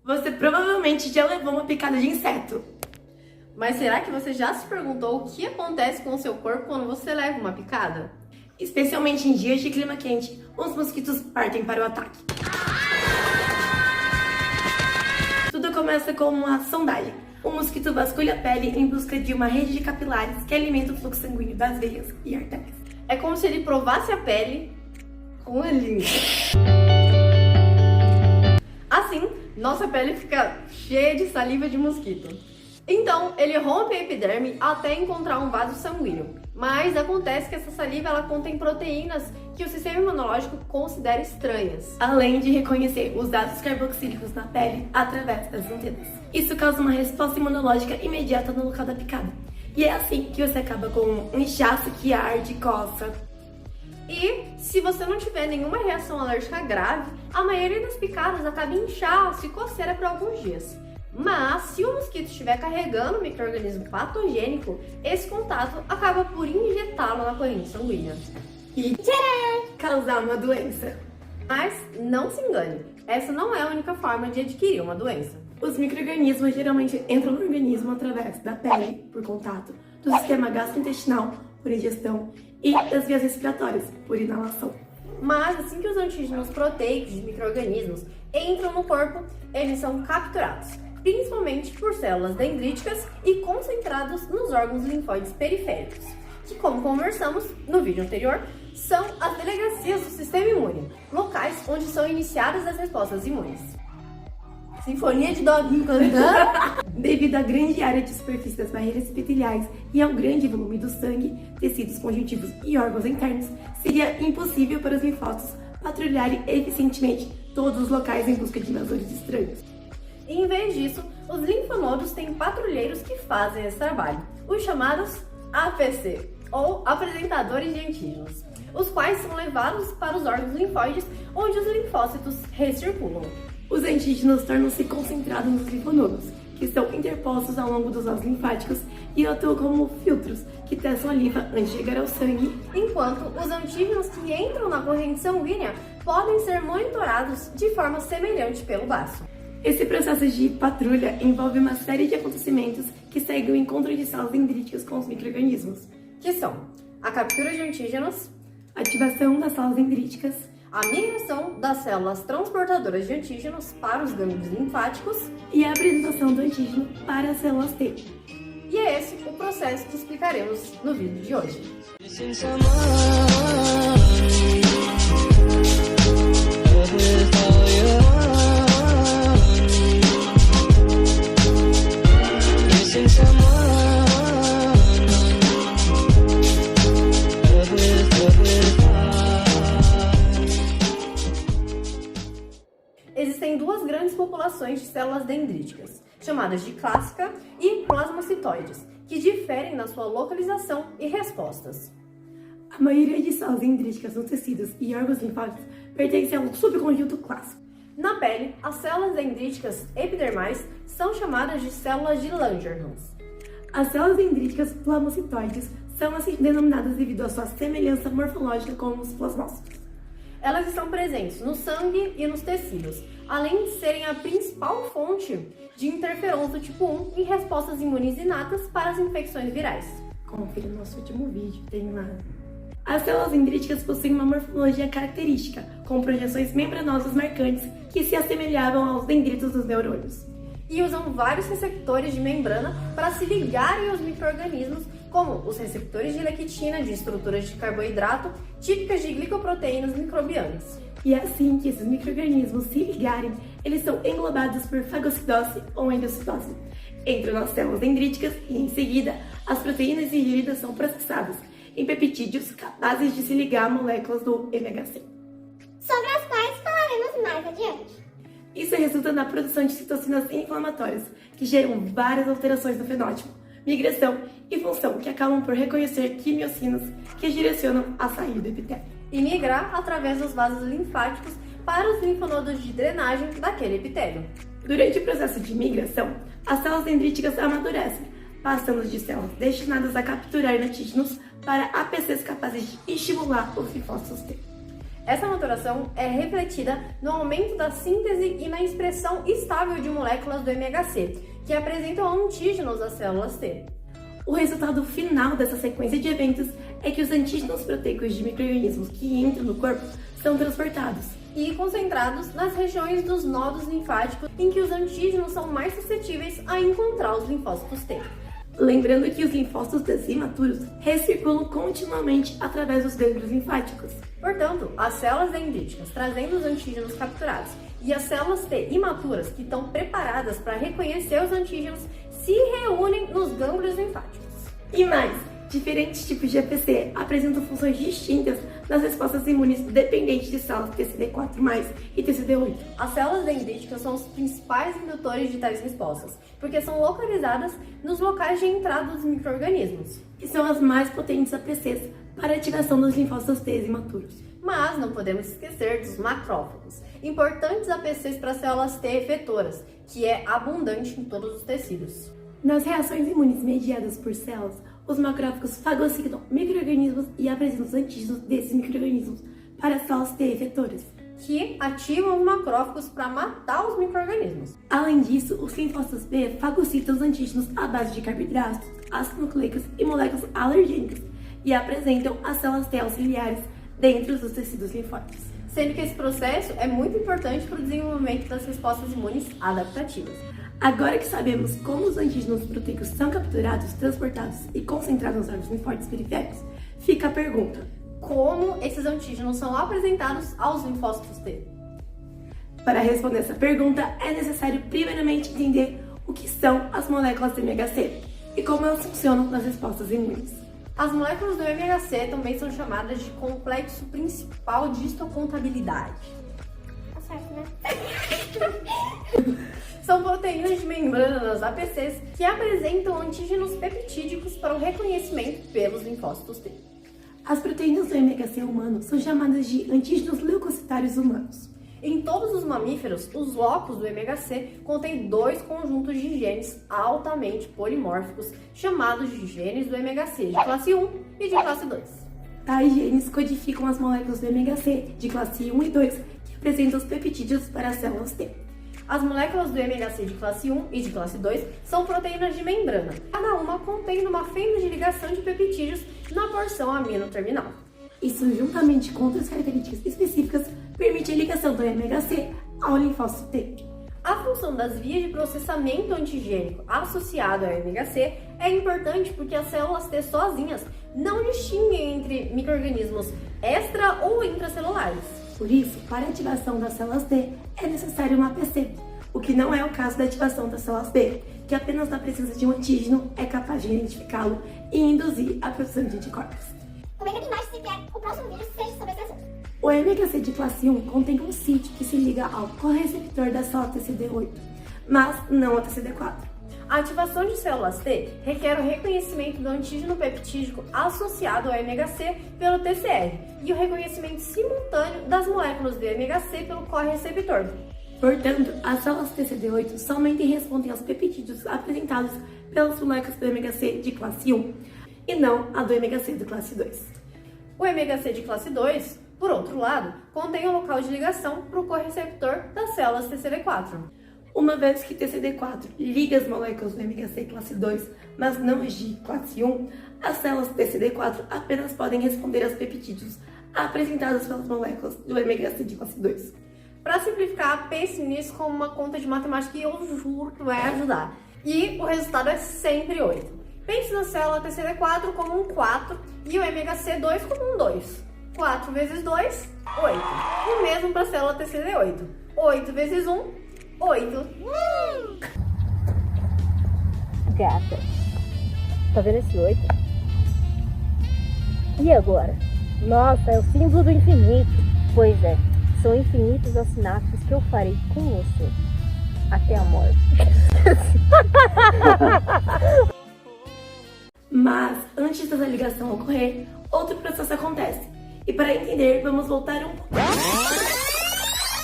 Você provavelmente já levou uma picada de inseto. Mas será que você já se perguntou o que acontece com o seu corpo quando você leva uma picada? Especialmente em dias de clima quente, os mosquitos partem para o ataque. Tudo começa com uma sondagem. O mosquito vasculha a pele em busca de uma rede de capilares que alimenta o fluxo sanguíneo das veias e artérias. É como se ele provasse a pele com a língua. Assim, nossa pele fica cheia de saliva de mosquito. Então, ele rompe a epiderme até encontrar um vaso sanguíneo. Mas acontece que essa saliva ela contém proteínas que o sistema imunológico considera estranhas. Além de reconhecer os ácidos carboxílicos na pele através das antenas. Isso causa uma resposta imunológica imediata no local da picada. E é assim que você acaba com um inchaço que arde e coça. E se você não tiver nenhuma reação alérgica grave, a maioria das picadas acaba em inchaço e coceira por alguns dias. Mas se o mosquito estiver carregando um micro-organismo patogênico, esse contato acaba por injetá-lo na corrente sanguínea. E tcharam! Causar uma doença. Mas não se engane, essa não é a única forma de adquirir uma doença. Os micro-organismos geralmente entram no organismo através da pele, por contato, do sistema gastrointestinal, por ingestão, e das vias respiratórias, por inalação. Mas assim que os antígenos proteicos de micro-organismos entram no corpo, eles são capturados, principalmente por células dendríticas e concentrados nos órgãos linfóides periféricos, que, como conversamos no vídeo anterior, são as delegacias do sistema imune, locais onde são iniciadas as respostas imunes. Sinfonia de doguinho cantando! Devido à grande área de superfície das barreiras epiteliais e ao grande volume do sangue, tecidos conjuntivos e órgãos internos, seria impossível para os linfócitos patrulharem eficientemente todos os locais em busca de invasores estranhos. E, em vez disso, os linfonodos têm patrulheiros que fazem esse trabalho, os chamados APC, ou apresentadores de antígenos, os quais são levados para os órgãos linfóides, onde os linfócitos recirculam. Os antígenos tornam-se concentrados nos linfonodos, que estão interpostos ao longo dos vasos linfáticos e atuam como filtros que testam a linfa antes de chegar ao sangue, enquanto os antígenos que entram na corrente sanguínea podem ser monitorados de forma semelhante pelo baço. Esse processo de patrulha envolve uma série de acontecimentos que seguem o encontro de células dendríticas com os micro-organismos, que são a captura de antígenos, a ativação das células dendríticas, a migração das células transportadoras de antígenos para os gânglios linfáticos e a apresentação do antígeno para as células T. E é esse o processo que explicaremos no vídeo de hoje. Existem duas grandes populações de células dendríticas, chamadas de clássica e plasmocitoides, que diferem na sua localização e respostas. A maioria de células dendríticas nos tecidos e órgãos linfáticos pertence ao subconjunto clássico. Na pele, as células dendríticas epidermais são chamadas de células de Langerhans. As células dendríticas plasmocitoides são assim denominadas devido à sua semelhança morfológica com os plasmócitos. Elas estão presentes no sangue e nos tecidos, além de serem a principal fonte de interferons do tipo 1 em respostas imunes inatas para as infecções virais. Confira no nosso último vídeo, tem lá. As células dendríticas possuem uma morfologia característica, com projeções membranosas marcantes que se assemelhavam aos dendritos dos neurônios. E usam vários receptores de membrana para se ligarem aos micro-organismos, como os receptores de lectina de estruturas de carboidrato típicas de glicoproteínas microbianas. E é assim que esses micro-organismos se ligarem, eles são englobados por fagocitose ou endocitose. Entram nas células dendríticas e, em seguida, as proteínas ingeridas são processadas em peptídeos capazes de se ligar a moléculas do MHC, sobre as quais falaremos mais adiante. Isso resulta na produção de citocinas inflamatórias, que geram várias alterações no fenótipo, migração e função, que acabam por reconhecer quimiocinas que direcionam a saída do epitélio e migrar através dos vasos linfáticos para os linfonodos de drenagem daquele epitélio. Durante o processo de migração, as células dendríticas amadurecem, passando de células destinadas a capturar antígenos para APCs capazes de estimular os linfócitos T. Essa maturação é refletida no aumento da síntese e na expressão estável de moléculas do MHC, que apresentam antígenos às células T. O resultado final dessa sequência de eventos é que os antígenos proteicos de micro-organismos que entram no corpo são transportados e concentrados nas regiões dos nodos linfáticos em que os antígenos são mais suscetíveis a encontrar os linfócitos T. Lembrando que os linfócitos T imaturos recirculam continuamente através dos gânglios linfáticos. Portanto, as células dendríticas trazendo os antígenos capturados e as células T imaturas que estão preparadas para reconhecer os antígenos se reúnem nos gânglios linfáticos. E mais, diferentes tipos de APC apresentam funções distintas nas respostas imunes dependentes de células TCD4+, e TCD8. As células dendríticas são os principais indutores de tais respostas, porque são localizadas nos locais de entrada dos micro-organismos. E são as mais potentes APCs para a ativação dos linfócitos T imaturos. Mas não podemos esquecer dos macrófagos, importantes APCs para células T efetoras, que é abundante em todos os tecidos. Nas reações imunes mediadas por células, os macrófagos fagocitam micro-organismos e apresentam os antígenos desses micro-organismos para as células T efetoras, que ativam os macrófagos para matar os micro-organismos. Além disso, os linfócitos B fagocitam os antígenos à base de carboidratos, ácidos nucleicos e moléculas alergênicas e apresentam as células T auxiliares dentro dos tecidos linfóticos. Sendo que esse processo é muito importante para o desenvolvimento das respostas imunes adaptativas. Agora que sabemos como os antígenos proteicos são capturados, transportados e concentrados nos órgãos linfóticos periféricos, fica a pergunta: como esses antígenos são apresentados aos linfócitos T? Para responder essa pergunta, é necessário primeiramente entender o que são as moléculas do MHC e como elas funcionam nas respostas imunes. As moléculas do MHC também são chamadas de complexo principal de histocontabilidade. Tá certo, né? São proteínas de membrana nas APCs que apresentam antígenos peptídicos para o reconhecimento pelos linfócitos T. As proteínas do MHC humano são chamadas de antígenos leucocitários humanos. Em todos os mamíferos, os locos do MHC contêm dois conjuntos de genes altamente polimórficos, chamados de genes do MHC de classe 1 e de classe 2. Tais genes codificam as moléculas do MHC de classe 1 e 2, que apresentam os peptídeos para as células T. As moléculas do MHC de classe 1 e de classe 2 são proteínas de membrana, cada uma contendo uma fenda de ligação de peptídeos na porção amino-terminal. Isso, juntamente com outras características específicas, permite a ligação do MHC ao linfócito T. A função das vias de processamento antigênico associado ao MHC é importante porque as células T sozinhas não distinguem entre micro-organismos extra- ou intracelulares. Por isso, para a ativação das células T, é necessário uma APC, o que não é o caso da ativação das células B, que apenas na presença de um antígeno é capaz de identificá-lo e induzir a produção de anticorpos. Comenta aqui embaixo se quer o próximo vídeo seja sobre esse assunto. O MHC de classe 1 contém um sítio que se liga ao correceptor da célula TCD8, mas não ao TCD4. A ativação de células T requer o reconhecimento do antígeno peptídico associado ao MHC pelo TCR e o reconhecimento simultâneo das moléculas do MHC pelo correceptor. Portanto, as células TCD8 somente respondem aos peptídeos apresentados pelas moléculas do MHC de classe 1 e não a do MHC de classe 2. O MHC de classe 2, por outro lado, contém o local de ligação para o correceptor das células TCD4. Uma vez que TCD4 liga as moléculas do MHC classe 2, mas não as de classe 1, as células TCD4 apenas podem responder aos peptídeos apresentados pelas moléculas do MHC de classe 2. Para simplificar, pense nisso como uma conta de matemática que eu juro que vai ajudar. E o resultado é sempre 8. Pense na célula TCD4 como um 4 e o MHC2 como um 2. 4 vezes 2, 8. O mesmo para a célula TCD8. 8 vezes 1, 8. Gata, tá vendo esse 8? E agora? Nossa, é o símbolo do infinito. Pois é, são infinitos as sinapses que eu farei com você. Até a morte. Mas, antes dessa ligação ocorrer, outro processo acontece. E para entender, vamos voltar um pouco.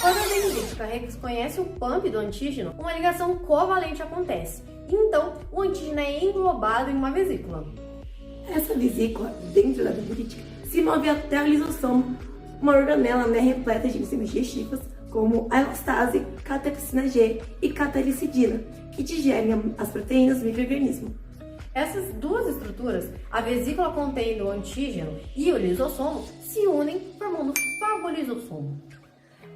Quando a dendrítica reconhece o pump do antígeno, uma ligação covalente acontece. Então, o antígeno é englobado em uma vesícula. Essa vesícula, dentro da dendrítica, se move até o lisossomo, uma organela repleta de enzimas digestivas, como a elastase, catepsina G e catalicidina, que digerem as proteínas do micro-organismo. Essas duas estruturas, a vesícula contendo o antígeno e o lisossomo, se unem formando o fagolisossomo.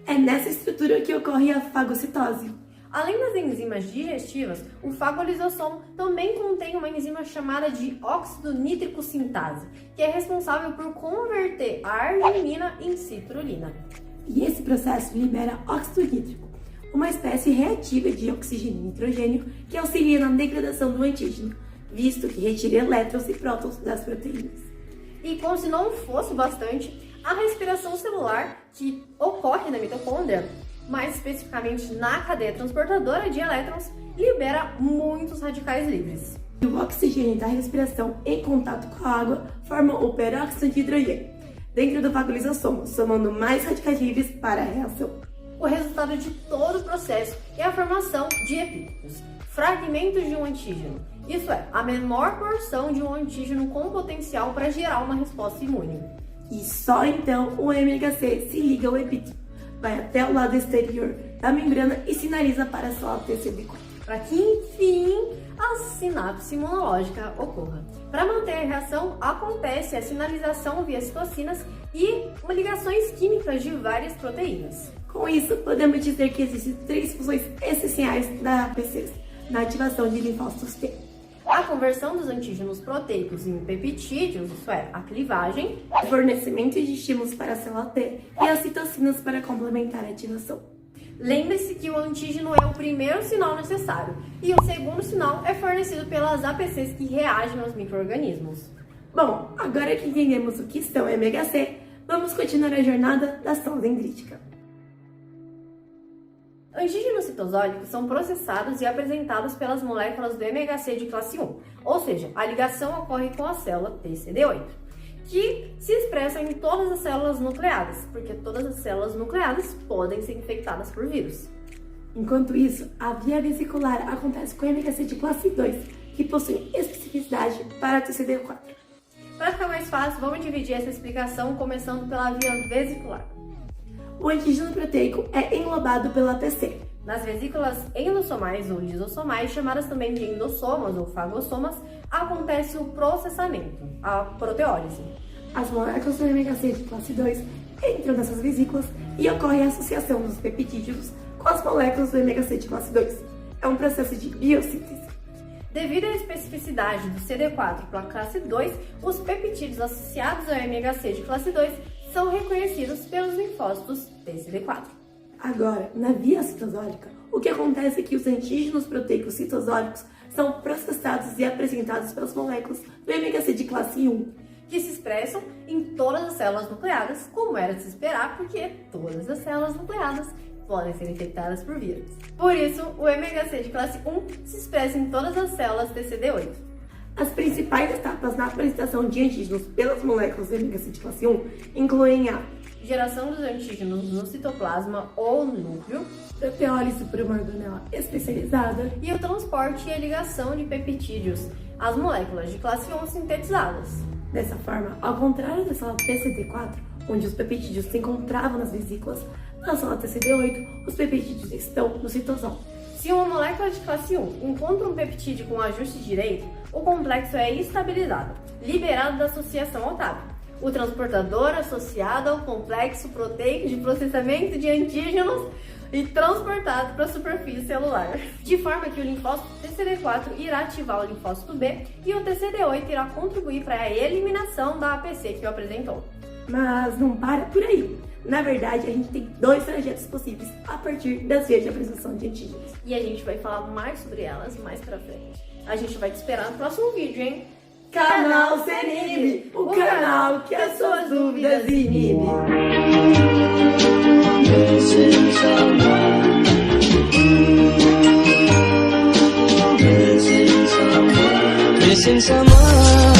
É nessa estrutura que ocorre a fagocitose. Além das enzimas digestivas, o fagolisossomo também contém uma enzima chamada de óxido nítrico sintase, que é responsável por converter a arginina em citrulina. E esse processo libera óxido nítrico, uma espécie reativa de oxigênio e nitrogênio que auxilia na degradação do antígeno, visto que retira elétrons e prótons das proteínas. E como se não fosse bastante, a respiração celular, que ocorre na mitocôndria, mais especificamente na cadeia transportadora de elétrons, libera muitos radicais livres. O oxigênio da respiração em contato com a água forma o peróxido de hidrogênio dentro do fagolisossomo, somando mais radicais livres para a reação. O resultado de todo o processo é a formação de epítopos, fragmentos de um antígeno. Isso é, a menor porção de um antígeno com potencial para gerar uma resposta imune. E só então o MHC se liga ao epítopo, vai até o lado exterior da membrana e sinaliza para a célula TCD4. Para que, enfim, a sinapse imunológica ocorra. Para manter a reação, acontece a sinalização via citocinas e ligações químicas de várias proteínas. Com isso, podemos dizer que existem 3 funções essenciais da APCs na ativação de linfócitos T. A conversão dos antígenos proteicos em peptídeos, isso é, a clivagem, O fornecimento de estímulos para a célula T e as citocinas para complementar a ativação. Lembre-se que o antígeno é o primeiro sinal necessário e o segundo sinal é fornecido pelas APCs que reagem aos micro-organismos. Bom, agora que entendemos o que são MHC, vamos continuar a jornada da célula dendrítica. Antígenos citosólicos são processados e apresentados pelas moléculas do MHC de classe 1, ou seja, a ligação ocorre com a célula TCD8, que se expressam em todas as células nucleadas, porque todas as células nucleadas podem ser infectadas por vírus. Enquanto isso, a via vesicular acontece com o MHC de classe 2, que possui especificidade para TCD4. Para ficar mais fácil, vamos dividir essa explicação começando pela via vesicular. O antígeno proteico é englobado pela APC. Nas vesículas endossomais ou lisossomais, chamadas também de endossomas ou fagossomas, acontece o processamento, a proteólise. As moléculas do MHC de classe 2 entram nessas vesículas e ocorre a associação dos peptídeos com as moléculas do MHC de classe 2. É um processo de biossíntese. Devido à especificidade do CD4 para a classe 2, os peptídeos associados ao MHC de classe 2 são reconhecidos pelos linfócitos TCD4. Agora, na via citosólica, o que acontece é que os antígenos proteicos citosólicos são processados e apresentados pelas moléculas do MHC de classe 1, que se expressam em todas as células nucleadas, como era de se esperar, porque todas as células nucleadas podem ser infectadas por vírus. Por isso, o MHC de classe 1 se expressa em todas as células TCD8. As principais etapas na apresentação de antígenos pelas moléculas do MHC de classe 1 incluem a geração dos antígenos no citoplasma ou no núcleo, proteólise por uma organela especializada e o transporte e a ligação de peptídeos às moléculas de classe 1 sintetizadas. Dessa forma, ao contrário da célula TCD4, onde os peptídeos se encontravam nas vesículas, na célula TCD8, os peptídeos estão no citosol. Se uma molécula de classe 1 encontra um peptídeo com ajuste direito, o complexo é estabilizado, liberado da associação ao TAP. O transportador associado ao complexo proteico de processamento de antígenos e transportado para a superfície celular. De forma que o linfócito TCD4 irá ativar o linfócito B e o TCD8 irá contribuir para a eliminação da APC que o apresentou. Mas não para por aí. Na verdade, a gente tem 2 trajetos possíveis a partir das vias de apresentação de antígenos. E a gente vai falar mais sobre elas mais pra frente. A gente vai te esperar no próximo vídeo, hein? Canal Cenib, o canal que as suas dúvidas inibe. Missing someone